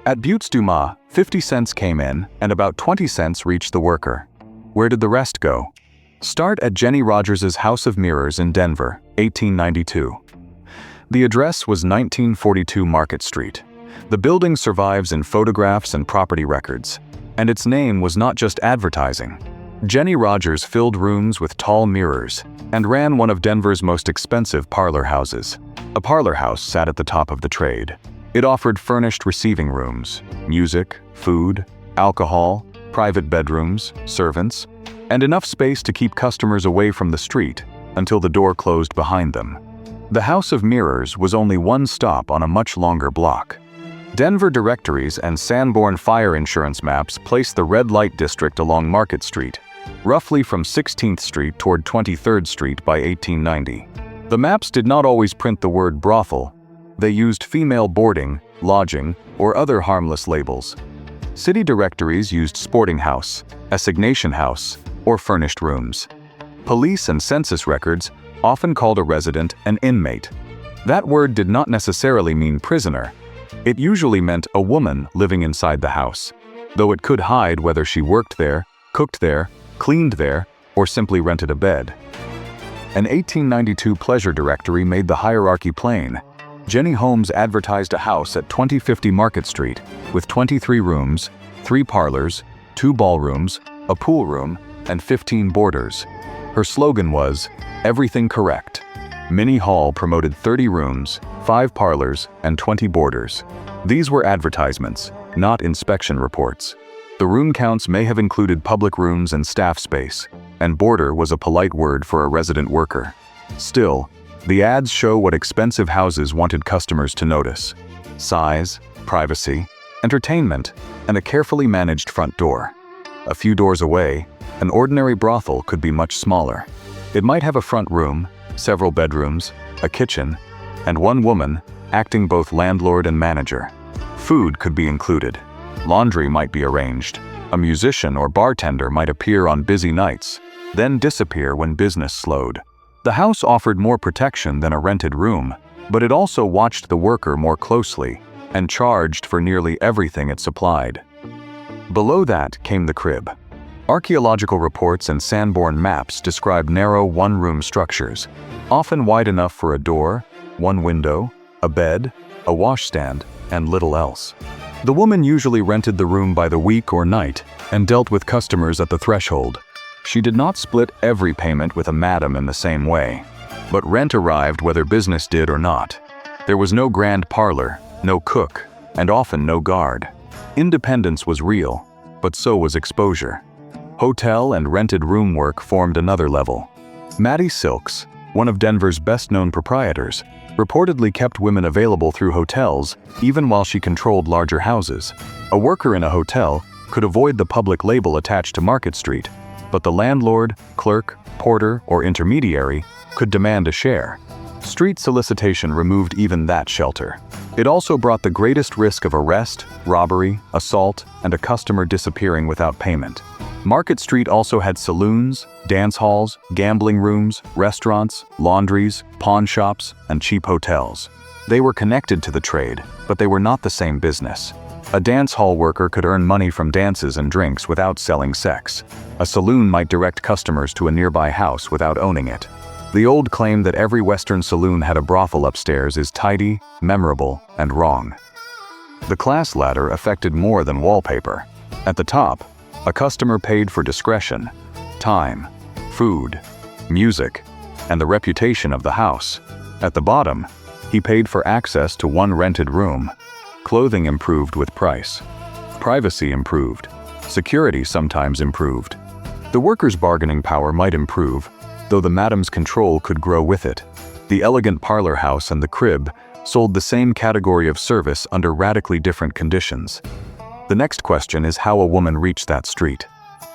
At Butte's Dumas, 50 cents came in and about 20 cents reached the worker. Where did the rest go? Start at Jenny Rogers's House of Mirrors in Denver, 1892. The address was 1942 Market Street. The building survives in photographs and property records, and its name was not just advertising. Jenny Rogers filled rooms with tall mirrors and ran one of Denver's most expensive parlor houses. A parlor house sat at the top of the trade. It offered furnished receiving rooms, music, food, alcohol, private bedrooms, servants, and enough space to keep customers away from the street until the door closed behind them. The House of Mirrors was only one stop on a much longer block. Denver directories and Sanborn fire insurance maps placed the red light district along Market Street, roughly from 16th Street toward 23rd Street by 1890. The maps did not always print the word brothel. They used female boarding, lodging, or other harmless labels. City directories used sporting house, assignation house, or furnished rooms. Police and census records often called a resident an inmate. That word did not necessarily mean prisoner. It usually meant a woman living inside the house, though it could hide whether she worked there, cooked there, cleaned there, or simply rented a bed. An 1892 pleasure directory made the hierarchy plain. Jenny Holmes advertised a house at 2050 Market Street with 23 rooms, 3 parlors, 2 ballrooms, a pool room, and 15 boarders. Her slogan was, "Everything correct." Minnie Hall promoted 30 rooms, 5 parlors, and 20 boarders. These were advertisements, not inspection reports. The room counts may have included public rooms and staff space, and boarder was a polite word for a resident worker. Still, the ads show what expensive houses wanted customers to notice: size, privacy, entertainment, and a carefully managed front door. A few doors away, an ordinary brothel could be much smaller. It might have a front room, several bedrooms, a kitchen, and one woman acting both landlord and manager. Food could be included. Laundry might be arranged. A musician or bartender might appear on busy nights, then disappear when business slowed. The house offered more protection than a rented room, but it also watched the worker more closely and charged for nearly everything it supplied. Below that came the crib. Archaeological reports and Sanborn maps describe narrow one-room structures, often wide enough for a door, one window, a bed, a washstand, and little else. The woman usually rented the room by the week or night and dealt with customers at the threshold. She did not split every payment with a madam in the same way, but rent arrived whether business did or not. There was no grand parlor, no cook, and often no guard. Independence was real, but so was exposure. Hotel and rented room work formed another level. Maddie Silkes, one of Denver's best-known proprietors, reportedly kept women available through hotels even while she controlled larger houses. A worker in a hotel could avoid the public label attached to Market Street, but the landlord, clerk, porter, or intermediary could demand a share. Street solicitation removed even that shelter. It also brought the greatest risk of arrest, robbery, assault, and a customer disappearing without payment. Market Street also had saloons, dance halls, gambling rooms, restaurants, laundries, pawn shops, and cheap hotels. They were connected to the trade, but they were not the same business. A dance hall worker could earn money from dances and drinks without selling sex. A saloon might direct customers to a nearby house without owning it. The old claim that every Western saloon had a brothel upstairs is tidy, memorable, and wrong. The class ladder affected more than wallpaper. At the top, a customer paid for discretion, time, food, music, and the reputation of the house. At the bottom, he paid for access to one rented room. Clothing improved with price. Privacy improved. Security sometimes improved. The worker's bargaining power might improve, though the madam's control could grow with it. The elegant parlor house and the crib sold the same category of service under radically different conditions. The next question is how a woman reached that street.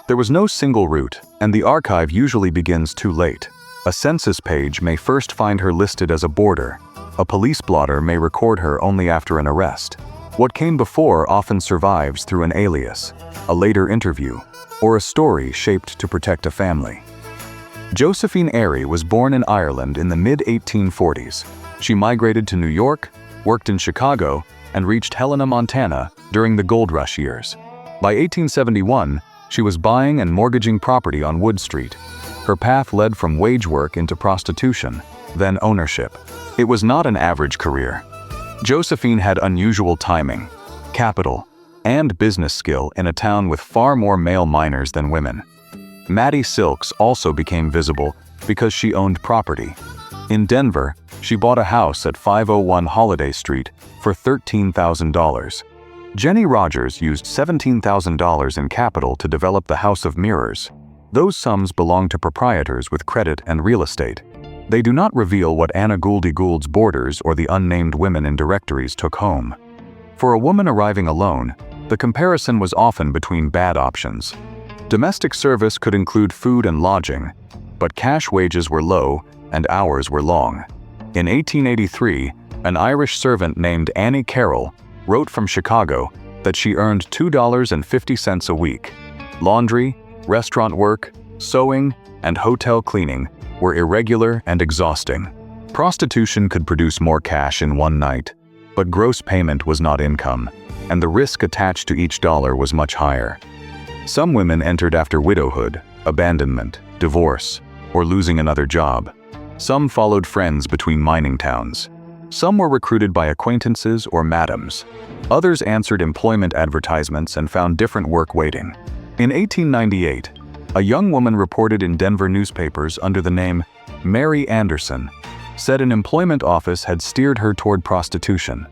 There was no single route, and the archive usually begins too late. A census page may first find her listed as a boarder. A police blotter may record her only after an arrest. What came before often survives through an alias, a later interview, or a story shaped to protect a family. Josephine Aery was born in Ireland in the mid-1840s. She migrated to New York, worked in Chicago, and reached Helena, Montana during the gold rush years. By 1871, she was buying and mortgaging property on Wood Street. Her path led from wage work into prostitution, then ownership. It was not an average career. Josephine had unusual timing, capital, and business skill in a town with far more male miners than women. Maddie Silkes also became visible because she owned property. In Denver, she bought a house at 501 Holiday Street for $13,000. Jenny Rogers used $17,000 in capital to develop the House of Mirrors. Those sums belong to proprietors with credit and real estate. They do not reveal what Anna Gould's boarders or the unnamed women in directories took home. For a woman arriving alone, the comparison was often between bad options. Domestic service could include food and lodging, but cash wages were low and hours were long. In 1883, an Irish servant named Annie Carroll wrote from Chicago that she earned $2.50 a week. Laundry, restaurant work, sewing, and hotel cleaning were irregular and exhausting. Prostitution could produce more cash in one night, but gross payment was not income, and the risk attached to each dollar was much higher. Some women entered after widowhood, abandonment, divorce, or losing another job. Some followed friends between mining towns. Some were recruited by acquaintances or madams. Others answered employment advertisements and found different work waiting. In 1898, a young woman reported in Denver newspapers under the name Mary Anderson said an employment office had steered her toward prostitution.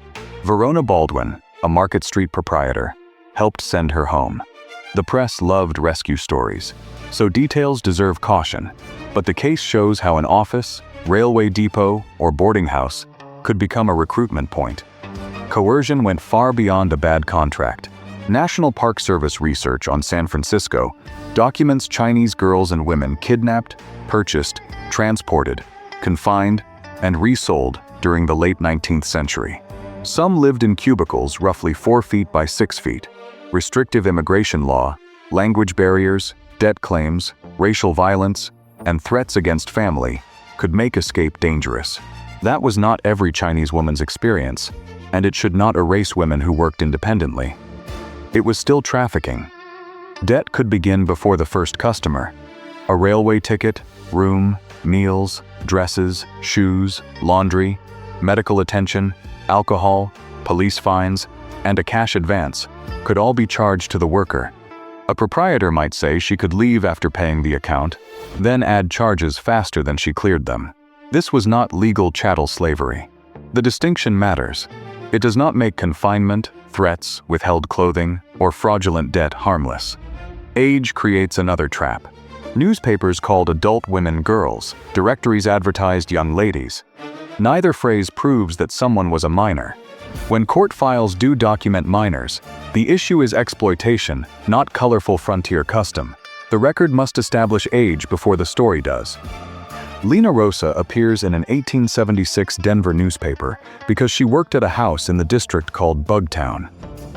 Verona Baldwin, a Market Street proprietor, helped send her home. The press loved rescue stories, so details deserve caution, but the case shows how an office, railway depot, or boarding house could become a recruitment point. Coercion went far beyond a bad contract. National Park Service research on San Francisco documents Chinese girls and women kidnapped, purchased, transported, confined, and resold during the late 19th century. Some lived in cubicles roughly 4 feet by 6 feet. Restrictive immigration law, language barriers, debt claims, racial violence, and threats against family could make escape dangerous. That was not every Chinese woman's experience, and it should not erase women who worked independently. It was still trafficking. Debt could begin before the first customer. A railway ticket, room, meals, dresses, shoes, laundry, medical attention, alcohol, police fines, and a cash advance could all be charged to the worker. A proprietor might say she could leave after paying the account, then add charges faster than she cleared them. This was not legal chattel slavery. The distinction matters. It does not make confinement, threats, withheld clothing, or fraudulent debt harmless. Age creates another trap. Newspapers called adult women girls, directories advertised young ladies. Neither phrase proves that someone was a minor. When court files do document minors, the issue is exploitation, not colorful frontier custom. The record must establish age before the story does. Lena Rosa appears in an 1876 Denver newspaper because she worked at a house in the district called Bugtown.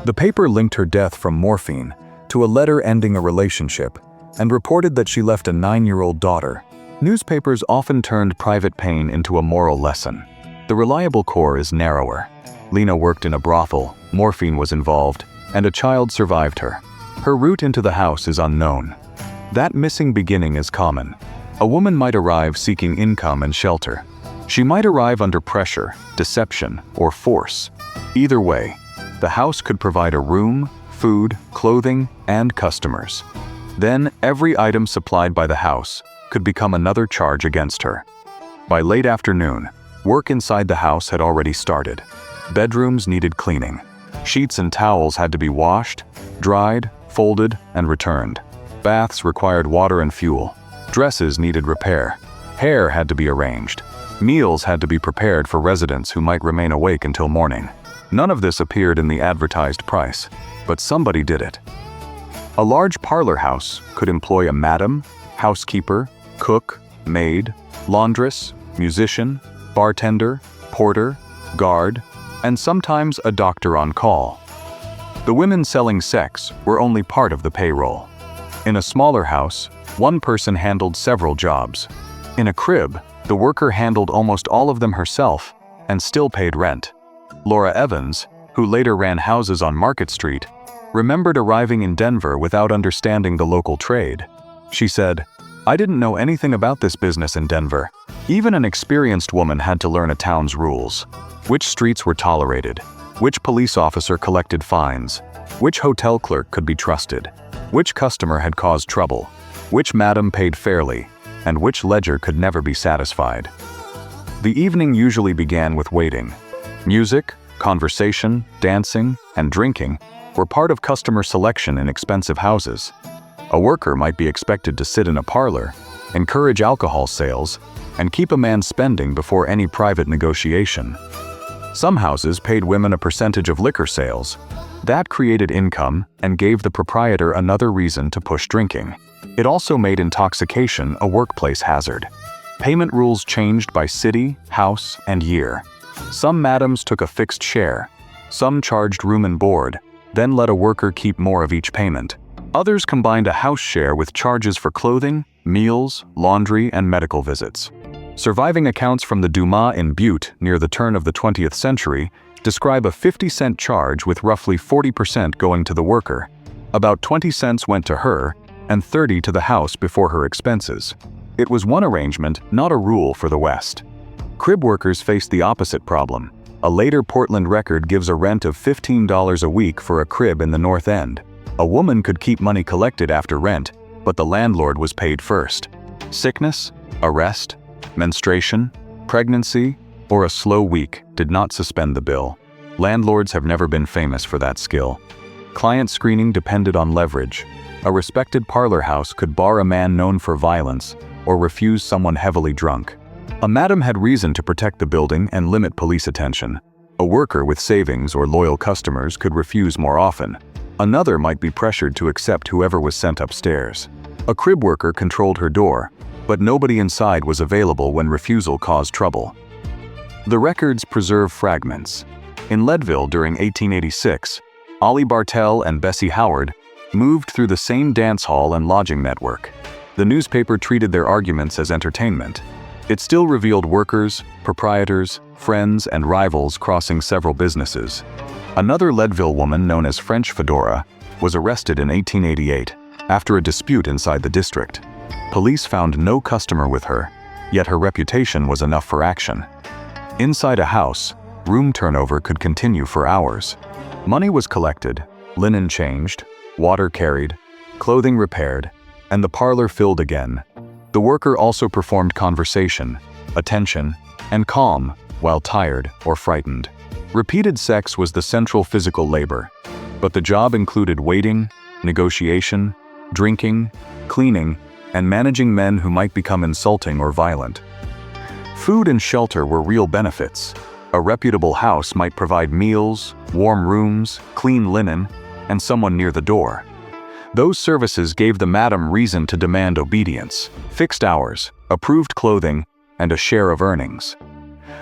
The paper linked her death from morphine to a letter ending a relationship and reported that she left a 9-year-old daughter. Newspapers often turned private pain into a moral lesson. The reliable core is narrower. Lena worked in a brothel, morphine was involved, and a child survived her. Her route into the house is unknown. That missing beginning is common. A woman might arrive seeking income and shelter. She might arrive under pressure, deception, or force. Either way, the house could provide a room, food, clothing, and customers. Then, every item supplied by the house could become another charge against her. By late afternoon, work inside the house had already started. Bedrooms needed cleaning. Sheets and towels had to be washed, dried, folded, and returned. Baths required water and fuel. Dresses needed repair. Hair had to be arranged. Meals had to be prepared for residents who might remain awake until morning. None of this appeared in the advertised price, but somebody did it. A large parlor house could employ a madam, housekeeper, cook, maid, laundress, musician, bartender, porter, guard, and sometimes a doctor on call. The women selling sex were only part of the payroll. In a smaller house, one person handled several jobs. In a crib, the worker handled almost all of them herself and still paid rent. Laura Evans, who later ran houses on Market Street, remembered arriving in Denver without understanding the local trade. She said, "I didn't know anything about this business in Denver. Even an experienced woman had to learn a town's rules. Which streets were tolerated, which police officer collected fines, which hotel clerk could be trusted, which customer had caused trouble, which madam paid fairly, and which ledger could never be satisfied." The evening usually began with waiting. Music, conversation, dancing, and drinking were part of customer selection in expensive houses. A worker might be expected to sit in a parlor, encourage alcohol sales, and keep a man spending before any private negotiation. Some houses paid women a percentage of liquor sales. That created income and gave the proprietor another reason to push drinking. It also made intoxication a workplace hazard. Payment rules changed by city, house, and year. Some madams took a fixed share. Some charged room and board, then let a worker keep more of each payment. Others combined a house share with charges for clothing, meals, laundry, and medical visits. Surviving accounts from the Dumas in Butte near the turn of the 20th century describe a 50-cent charge with roughly 40% going to the worker. About 20 cents went to her, and 30 to the house before her expenses. It was one arrangement, not a rule for the West. Crib workers faced the opposite problem. A later Portland record gives a rent of $15 a week for a crib in the North End. A woman could keep money collected after rent, but the landlord was paid first. Sickness, arrest, menstruation, pregnancy, or a slow week did not suspend the bill. Landlords have never been famous for that skill. Client screening depended on leverage. A respected parlor house could bar a man known for violence or refuse someone heavily drunk. A madam had reason to protect the building and limit police attention. A worker with savings or loyal customers could refuse more often. Another might be pressured to accept whoever was sent upstairs. A crib worker controlled her door, but nobody inside was available when refusal caused trouble. The records preserve fragments. In Leadville during 1886, Ollie Bartell and Bessie Howard moved through the same dance hall and lodging network. The newspaper treated their arguments as entertainment. It still revealed workers, proprietors, friends, and rivals crossing several businesses. Another Leadville woman known as French Fedora was arrested in 1888 after a dispute inside the district. Police found no customer with her, yet her reputation was enough for action. Inside a house, room turnover could continue for hours. Money was collected, linen changed, water carried, clothing repaired, and the parlor filled again. The worker also performed conversation, attention, and calm while tired or frightened. Repeated sex was the central physical labor, but the job included waiting, negotiation, drinking, cleaning, and managing men who might become insulting or violent. Food and shelter were real benefits. A reputable house might provide meals, warm rooms, clean linen, and someone near the door. Those services gave the madam reason to demand obedience, fixed hours, approved clothing, and a share of earnings.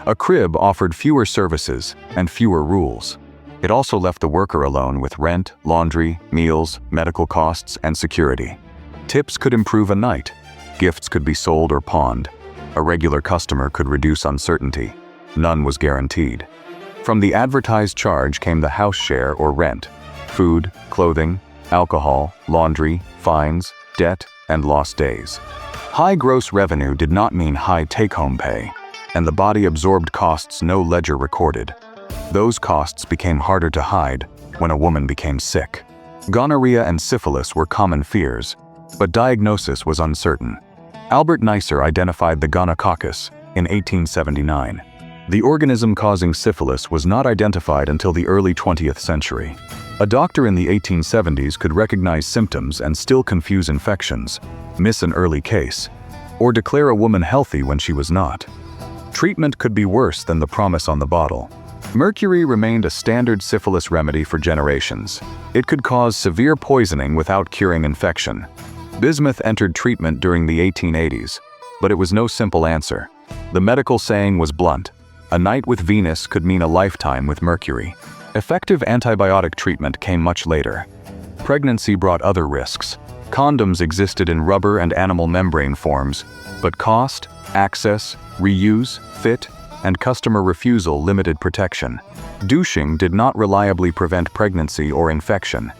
A crib offered fewer services and fewer rules. It also left the worker alone with rent, laundry, meals, medical costs, and security. Tips could improve a night. Gifts could be sold or pawned. A regular customer could reduce uncertainty. None was guaranteed. From the advertised charge came the house share or rent, food, clothing, alcohol, laundry, fines, debt, and lost days. High gross revenue did not mean high take-home pay, and the body absorbed costs no ledger recorded. Those costs became harder to hide when a woman became sick. Gonorrhea and syphilis were common fears, but diagnosis was uncertain. Albert Neisser identified the gonococcus in 1879. The organism causing syphilis was not identified until the early 20th century. A doctor in the 1870s could recognize symptoms and still confuse infections, miss an early case, or declare a woman healthy when she was not. Treatment could be worse than the promise on the bottle. Mercury remained a standard syphilis remedy for generations. It could cause severe poisoning without curing infection. Bismuth entered treatment during the 1880s, but it was no simple answer. The medical saying was blunt: a night with Venus could mean a lifetime with Mercury. Effective antibiotic treatment came much later. Pregnancy brought other risks. Condoms existed in rubber and animal membrane forms, but cost, access, reuse, fit, and customer refusal limited protection. Douching did not reliably prevent pregnancy or infection.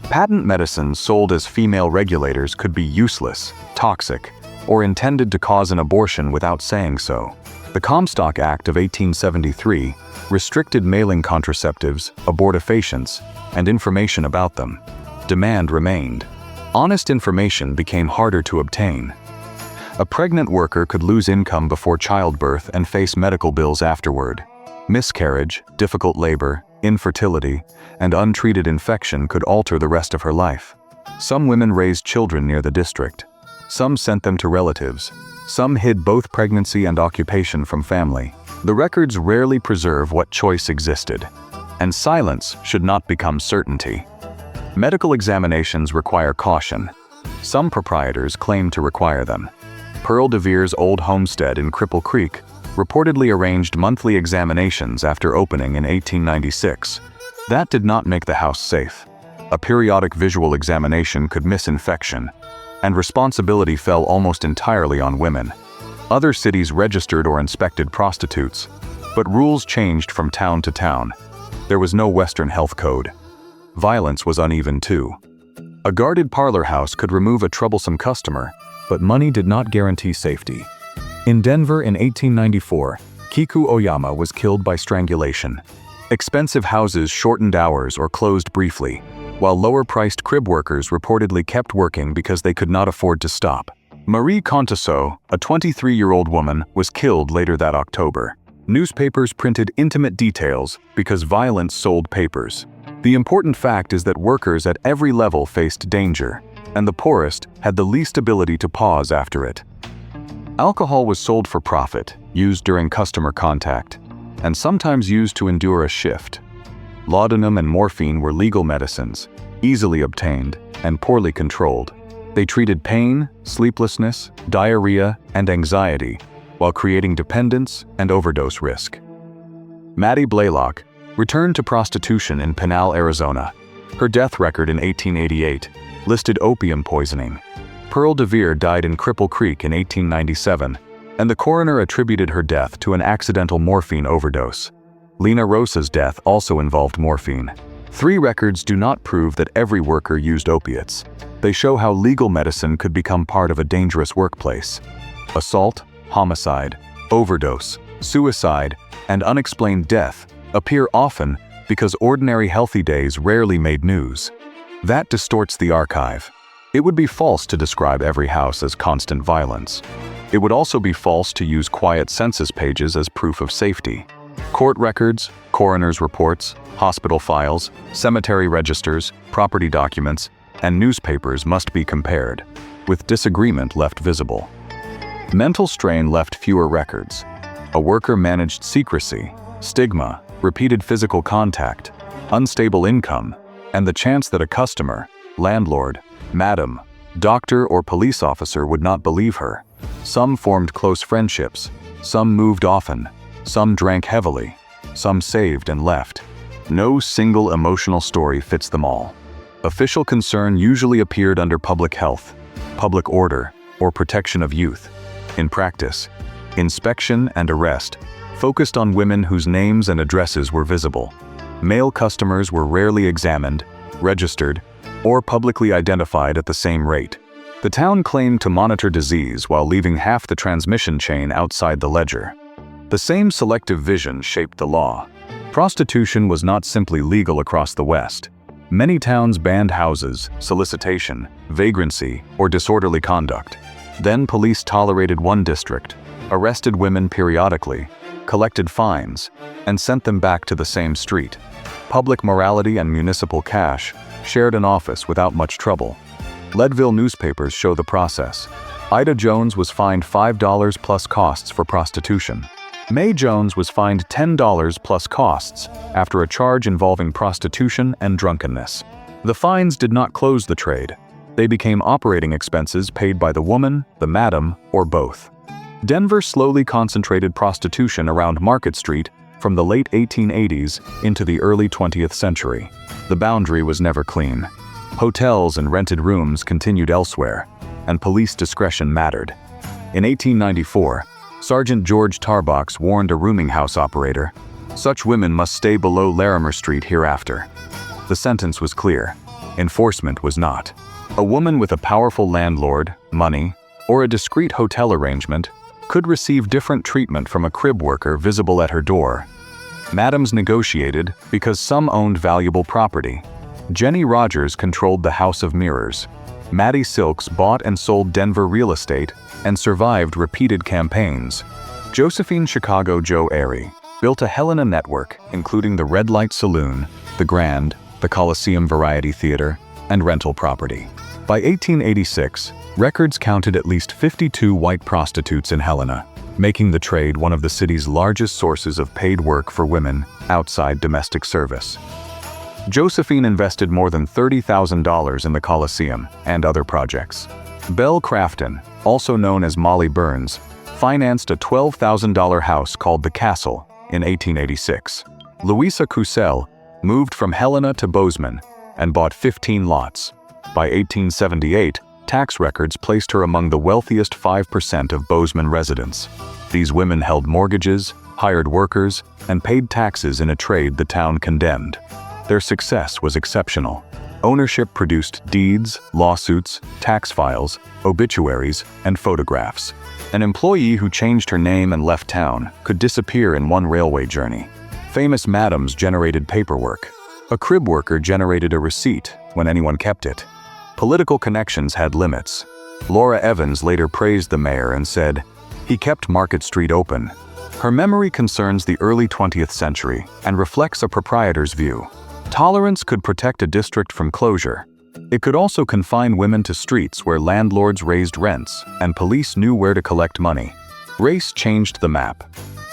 Patent medicines sold as female regulators could be useless, toxic, or intended to cause an abortion without saying so. The Comstock Act of 1873 restricted mailing contraceptives, abortifacients, and information about them. Demand remained. Honest information became harder to obtain. A pregnant worker could lose income before childbirth and face medical bills afterward. Miscarriage, difficult labor, infertility, and untreated infection could alter the rest of her life. Some women raised children near the district. Some sent them to relatives. Some hid both pregnancy and occupation from family. The records rarely preserve what choice existed, and silence should not become certainty. Medical examinations require caution. Some proprietors claim to require them. Pearl de Vere's old homestead in Cripple Creek reportedly arranged monthly examinations after opening in 1896. That did not make the house safe. A periodic visual examination could miss infection, and responsibility fell almost entirely on women. Other cities registered or inspected prostitutes, but rules changed from town to town. There was no Western health code. Violence was uneven too. A guarded parlor house could remove a troublesome customer, but money did not guarantee safety. In Denver in 1894, Kiku Oyama was killed by strangulation. Expensive houses shortened hours or closed briefly, while lower-priced crib workers reportedly kept working because they could not afford to stop. Marie Contesso, a 23-year-old woman, was killed later that October. Newspapers printed intimate details because violence sold papers. The important fact is that workers at every level faced danger, and the poorest had the least ability to pause after it. Alcohol was sold for profit, used during customer contact, and sometimes used to endure a shift. Laudanum and morphine were legal medicines, easily obtained, and poorly controlled. They treated pain, sleeplessness, diarrhea, and anxiety, while creating dependence and overdose risk. Maddie Blaylock returned to prostitution in Pinal, Arizona. Her death record in 1888 listed opium poisoning. Pearl de Vere died in Cripple Creek in 1897, and the coroner attributed her death to an accidental morphine overdose. Lena Rosa's death also involved morphine. 3 records do not prove that every worker used opiates. They show how legal medicine could become part of a dangerous workplace. Assault, homicide, overdose, suicide, and unexplained death appear often because ordinary healthy days rarely made news. That distorts the archive. It would be false to describe every house as constant violence. It would also be false to use quiet census pages as proof of safety. Court records, coroner's reports, hospital files, cemetery registers, property documents, and newspapers must be compared, with disagreement left visible. Mental strain left fewer records. A worker managed secrecy, stigma, repeated physical contact, unstable income, and the chance that a customer, landlord, madam, doctor, or police officer would not believe her. Some formed close friendships, some moved often, some drank heavily, some saved and left. No single emotional story fits them all. Official concern usually appeared under public health, public order, or protection of youth. In practice, inspection and arrest focused on women whose names and addresses were visible. Male customers were rarely examined, registered, or publicly identified at the same rate. The town claimed to monitor disease while leaving half the transmission chain outside the ledger. The same selective vision shaped the law. Prostitution was not simply legal across the West. Many towns banned houses, solicitation, vagrancy, or disorderly conduct. Then police tolerated one district, arrested women periodically, collected fines, and sent them back to the same street. Public morality and municipal cash shared an office without much trouble. Leadville newspapers show the process. Ida Jones was fined $5 plus costs for prostitution. May Jones was fined $10 plus costs after a charge involving prostitution and drunkenness. The fines did not close the trade. They became operating expenses paid by the woman, the madam, or both. Denver slowly concentrated prostitution around Market Street from the late 1880s into the early 20th century. The boundary was never clean. Hotels and rented rooms continued elsewhere, and police discretion mattered. In 1894, Sergeant George Tarbox warned a rooming house operator, "Such women must stay below Larimer Street hereafter." The sentence was clear. Enforcement was not. A woman with a powerful landlord, money, or a discreet hotel arrangement could receive different treatment from a crib worker visible at her door. Madams negotiated because some owned valuable property. Jenny Rogers controlled the House of Mirrors. Maddie Silkes bought and sold Denver real estate and survived repeated campaigns. Josephine Chicago Joe Aery built a Helena network, including the Red Light Saloon, the Grand, the Coliseum Variety Theater, and rental property. By 1886, records counted at least 52 white prostitutes in Helena, making the trade one of the city's largest sources of paid work for women outside domestic service. Josephine invested more than $30,000 in the Coliseum and other projects. Belle Crafton, also known as Molly Burns, financed a $12,000 house called the Castle in 1886. Louisa Cusell moved from Helena to Bozeman and bought 15 lots. By 1878, tax records placed her among the wealthiest 5% of Bozeman residents. These women held mortgages, hired workers, and paid taxes in a trade the town condemned. Their success was exceptional. Ownership produced deeds, lawsuits, tax files, obituaries, and photographs. An employee who changed her name and left town could disappear in one railway journey. Famous madams generated paperwork. A crib worker generated a receipt when anyone kept it. Political connections had limits. Laura Evans later praised the mayor and said, "He kept Market Street open." Her memory concerns the early 20th century and reflects a proprietor's view. Tolerance could protect a district from closure. It could also confine women to streets where landlords raised rents and police knew where to collect money. Race changed the map.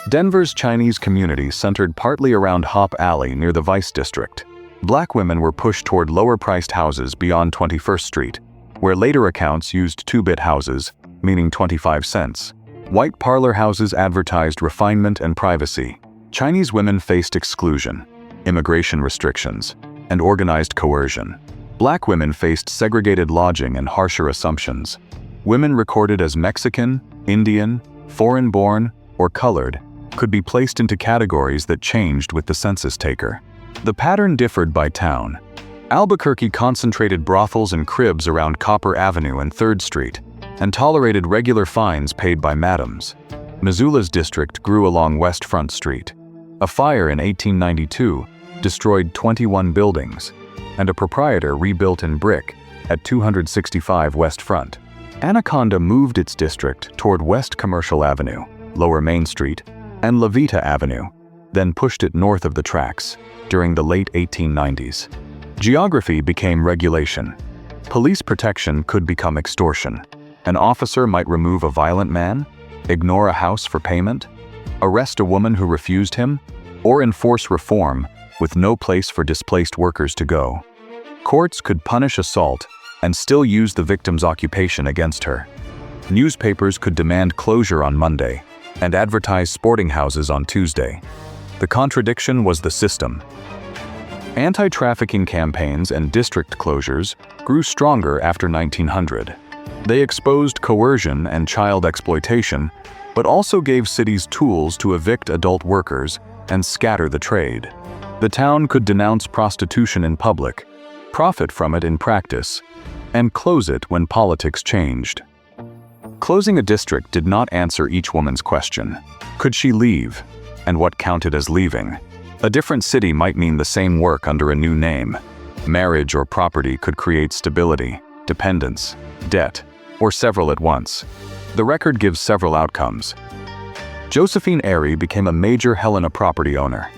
Denver's Chinese community centered partly around Hop Alley near the Vice District. Black women were pushed toward lower-priced houses beyond 21st Street, where later accounts used two-bit houses, meaning 25 cents. White parlor houses advertised refinement and privacy. Chinese women faced exclusion, immigration restrictions, and organized coercion. Black women faced segregated lodging and harsher assumptions. Women recorded as Mexican, Indian, foreign-born, or colored could be placed into categories that changed with the census taker. The pattern differed by town. Albuquerque concentrated brothels and cribs around Copper Avenue and 3rd Street, and tolerated regular fines paid by madams. Missoula's district grew along West Front Street. A fire in 1892 destroyed 21 buildings, and a proprietor rebuilt in brick at 265 West Front. Anaconda moved its district toward West Commercial Avenue, Lower Main Street, and Levita Avenue, then pushed it north of the tracks during the late 1890s. Geography became regulation. Police protection could become extortion. An officer might remove a violent man, ignore a house for payment, arrest a woman who refused him, or enforce reform with no place for displaced workers to go. Courts could punish assault and still use the victim's occupation against her. Newspapers could demand closure on Monday and advertise sporting houses on Tuesday. The contradiction was the system. Anti-trafficking campaigns and district closures grew stronger after 1900. They exposed coercion and child exploitation, but also gave cities tools to evict adult workers and scatter the trade. The town could denounce prostitution in public, profit from it in practice, and close it when politics changed. Closing a district did not answer each woman's question. Could she leave? And what counted as leaving? A different city might mean the same work under a new name. Marriage or property could create stability, dependence, debt, or several at once. The record gives several outcomes. Josephine Aery became a major Helena property owner.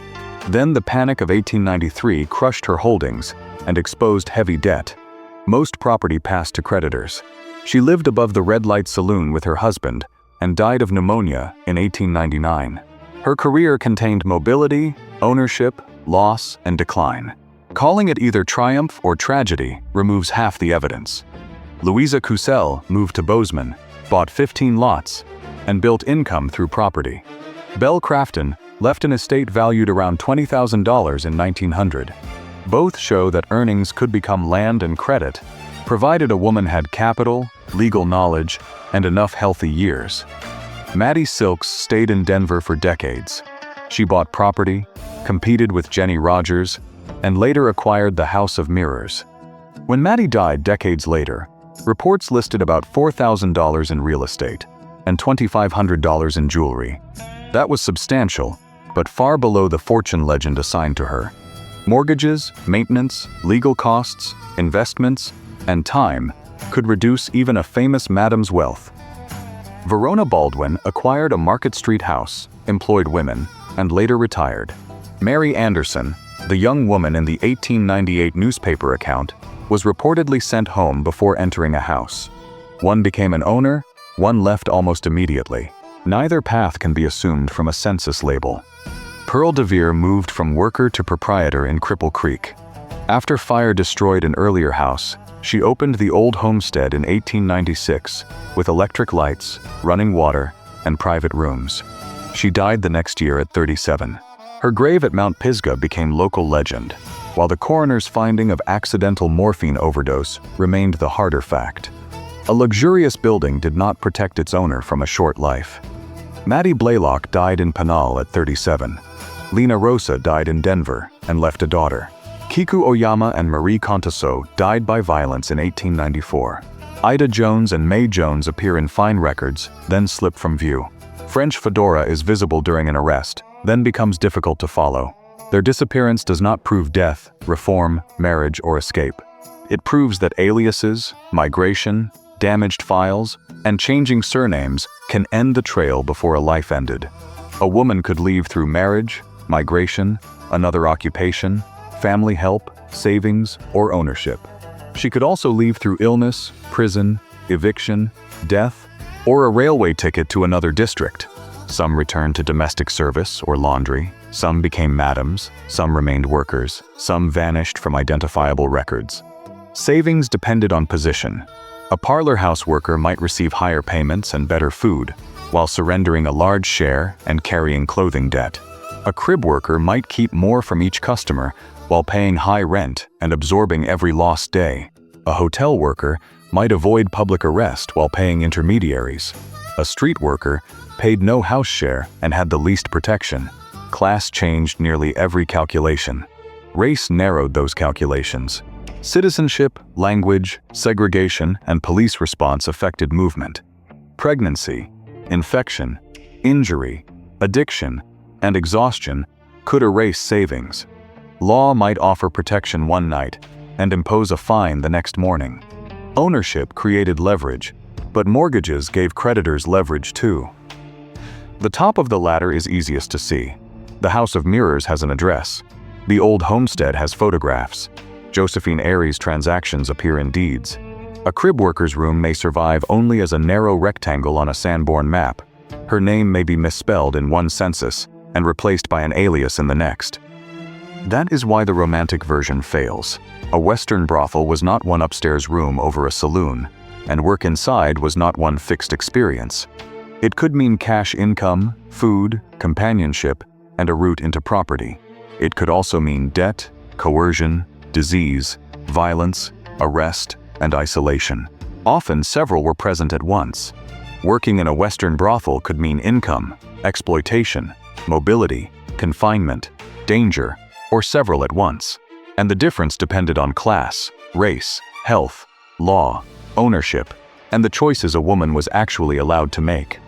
Then the Panic of 1893 crushed her holdings and exposed heavy debt. Most property passed to creditors. She lived above the Red Light Saloon with her husband and died of pneumonia in 1899. Her career contained mobility, ownership, loss, and decline. Calling it either triumph or tragedy removes half the evidence. Louisa Cusell moved to Bozeman, bought 15 lots, and built income through property. Belle Crafton left an estate valued around $20,000 in 1900. Both show that earnings could become land and credit, provided a woman had capital, legal knowledge, and enough healthy years. Maddie Silkes stayed in Denver for decades. She bought property, competed with Jenny Rogers, and later acquired the House of Mirrors. When Maddie died decades later, reports listed about $4,000 in real estate and $2,500 in jewelry. That was substantial, but far below the fortune legend assigned to her. Mortgages, maintenance, legal costs, investments, and time could reduce even a famous madam's wealth. Verona Baldwin acquired a Market Street house, employed women, and later retired. Mary Anderson, the young woman in the 1898 newspaper account, was reportedly sent home before entering a house. One became an owner, one left almost immediately. Neither path can be assumed from a census label. Pearl DeVere moved from worker to proprietor in Cripple Creek. After fire destroyed an earlier house, she opened the old homestead in 1896 with electric lights, running water, and private rooms. She died the next year at 37. Her grave at Mount Pisgah became local legend, while the coroner's finding of accidental morphine overdose remained the harder fact. A luxurious building did not protect its owner from a short life. Maddie Blaylock died in Pinal at 37. Lena Rosa died in Denver and left a daughter. Kiku Oyama and Marie Contasso died by violence in 1894. Ida Jones and May Jones appear in fine records, then slip from view. French fedora is visible during an arrest, then becomes difficult to follow. Their disappearance does not prove death, reform, marriage, or escape. It proves that aliases, migration, damaged files, and changing surnames can end the trail before a life ended. A woman could leave through marriage, migration, another occupation, family help, savings, or ownership. She could also leave through illness, prison, eviction, death, or a railway ticket to another district. Some returned to domestic service or laundry, some became madams, some remained workers, some vanished from identifiable records. Savings depended on position. A parlor house worker might receive higher payments and better food, while surrendering a large share and carrying clothing debt. A crib worker might keep more from each customer while paying high rent and absorbing every lost day. A hotel worker might avoid public arrest while paying intermediaries. A street worker paid no house share and had the least protection. Class changed nearly every calculation. Race narrowed those calculations. Citizenship, language, segregation, and police response affected movement. Pregnancy, infection, injury, addiction, and exhaustion could erase savings. Law might offer protection one night and impose a fine the next morning. Ownership created leverage, but mortgages gave creditors leverage too. The top of the ladder is easiest to see. The House of Mirrors has an address. The old homestead has photographs. Josephine Aery's transactions appear in deeds. A crib worker's room may survive only as a narrow rectangle on a Sanborn map. Her name may be misspelled in one census and replaced by an alias in the next. That is why the romantic version fails. A Western brothel was not one upstairs room over a saloon, and work inside was not one fixed experience. It could mean cash income, food, companionship, and a route into property. It could also mean debt, coercion, disease, violence, arrest, and isolation. Often several were present at once. Working in a Western brothel could mean income, exploitation, mobility, confinement, danger, or several at once. And the difference depended on class, race, health, law, ownership, and the choices a woman was actually allowed to make.